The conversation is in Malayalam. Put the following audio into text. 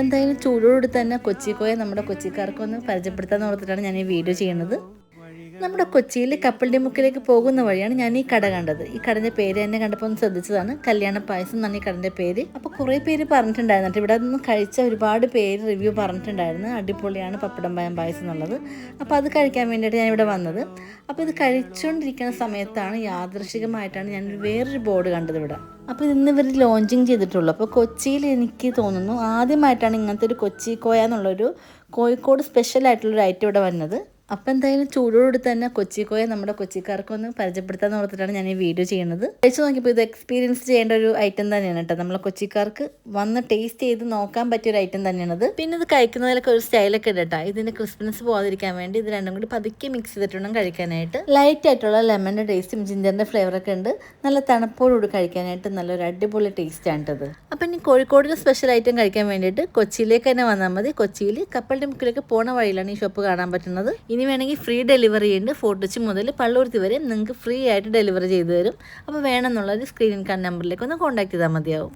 എന്തായാലും ചൂടോട് തന്നെ കൊച്ചിക്കോയെ നമ്മുടെ കൊച്ചിക്കാർക്കൊന്ന് പരിചയപ്പെടുത്താന്ന് ഓർത്തിട്ടാണ് ഞാൻ ഈ വീഡിയോ ചെയ്യുന്നത്. നമ്മുടെ കൊച്ചിയിൽ കപ്പലിൻ്റെ മുക്കിലേക്ക് പോകുന്ന വഴിയാണ് ഞാൻ ഈ കട കണ്ടത്. ഈ കടൻ്റെ പേര് തന്നെ കണ്ടപ്പോൾ ഒന്ന് ശ്രദ്ധിച്ചതാണ്. കല്യാണ പായസം എന്നാണ് ഈ കടൻ്റെ പേര്. അപ്പോൾ കുറേ പേര് പറഞ്ഞിട്ടുണ്ടായിരുന്നു, ഇവിടെ നിന്ന് കഴിച്ച ഒരുപാട് പേര് റിവ്യൂ പറഞ്ഞിട്ടുണ്ടായിരുന്നു, അടിപൊളിയാണ് പപ്പടം പായസം എന്നുള്ളത്. അപ്പോൾ അത് കഴിക്കാൻ വേണ്ടിയിട്ട് ഞാൻ ഇവിടെ വന്നത്. അപ്പോൾ ഇത് കഴിച്ചുകൊണ്ടിരിക്കുന്ന സമയത്താണ് യാദൃശികമായിട്ടാണ് ഞാൻ വേറൊരു ബോർഡ് കണ്ടത് ഇവിടെ. അപ്പോൾ ഇന്ന് ഇവർ ലോഞ്ചിങ് ചെയ്തിട്ടുള്ളൂ. അപ്പോൾ കൊച്ചിയിൽ എനിക്ക് തോന്നുന്നു ആദ്യമായിട്ടാണ് ഇങ്ങനത്തെ ഒരു കൊച്ചിക്കോയ എന്നുള്ളൊരു കോഴിക്കോട് സ്പെഷ്യലായിട്ടുള്ളൊരു ഐറ്റം ഇവിടെ വന്നത്. അപ്പോൾ എന്തായാലും ചൂടോട് തന്നെ കൊച്ചിക്കോയെ നമ്മുടെ കൊച്ചിക്കാർക്കൊന്ന് പരിചയപ്പെടുത്താന്ന് ഓർത്തിട്ടാണ് ഞാൻ ഈ വീഡിയോ ചെയ്യുന്നത്. കഴിച്ചു നോക്കിയപ്പോൾ ഇത് എക്സ്പീരിയൻസ് ചെയ്യേണ്ട ഒരു ഐറ്റം തന്നെയാണ് കേട്ടോ. നമ്മളെ കൊച്ചിക്കാർക്ക് വന്ന് ടേസ്റ്റ് ചെയ്ത് നോക്കാൻ പറ്റിയ ഒരു ഐറ്റം തന്നെയാണത്. പിന്നെ ഇത് കഴിക്കുന്നതിലൊക്കെ ഒരു സ്റ്റൈലൊക്കെ ഉണ്ട് കേട്ടോ. ഇതിൻ്റെ ക്രിസ്പിനെസ് പോകാതിരിക്കാൻ വേണ്ടി ഇത് രണ്ടും കൂടി പതുക്കെ മിക്സ് ചെയ്തിട്ടുണ്ടെങ്കിൽ കഴിക്കാനായിട്ട്. ലൈറ്റ് ആയിട്ടുള്ള ലെമണിൻ്റെ ടേസ്റ്റും ജിഞ്ചറിൻ്റെ ഫ്ലേവറൊക്കെ ഉണ്ട്. നല്ല തണുപ്പോടുകൂടി കഴിക്കാനായിട്ട് നല്ലൊരു അടിപൊളി ടേസ്റ്റ് ആണിട്ടത്. അപ്പം ഇനി കോഴിക്കോടിൻ്റെ സ്പെഷ്യൽ ഐറ്റം കഴിക്കാൻ വേണ്ടിയിട്ട് കൊച്ചിയിലേക്ക് തന്നെ വന്നാൽ മതി. കൊച്ചിയിൽ കപ്പലിൻ്റെ മുക്കിലേക്ക് പോണ വഴിയിലാണ് ഈ ഷോപ്പ് കാണാൻ പറ്റുന്നത്. ഇനി വേണമെങ്കിൽ ഫ്രീ ഡെലിവറി ഉണ്ട്. ഫോർട്ട് കൊച്ചി മുതൽ പള്ളുരുത്തി വരെ നിങ്ങൾക്ക് ഫ്രീ ആയിട്ട് ഡെലിവറി ചെയ്തു തരും. അപ്പോൾ വേണമെന്നുള്ളത് സ്ക്രീനിൽ കാണുന്ന നമ്പറിലേക്ക് ഒന്ന് കോൺടാക്ട് ചെയ്താൽ മതിയാവും.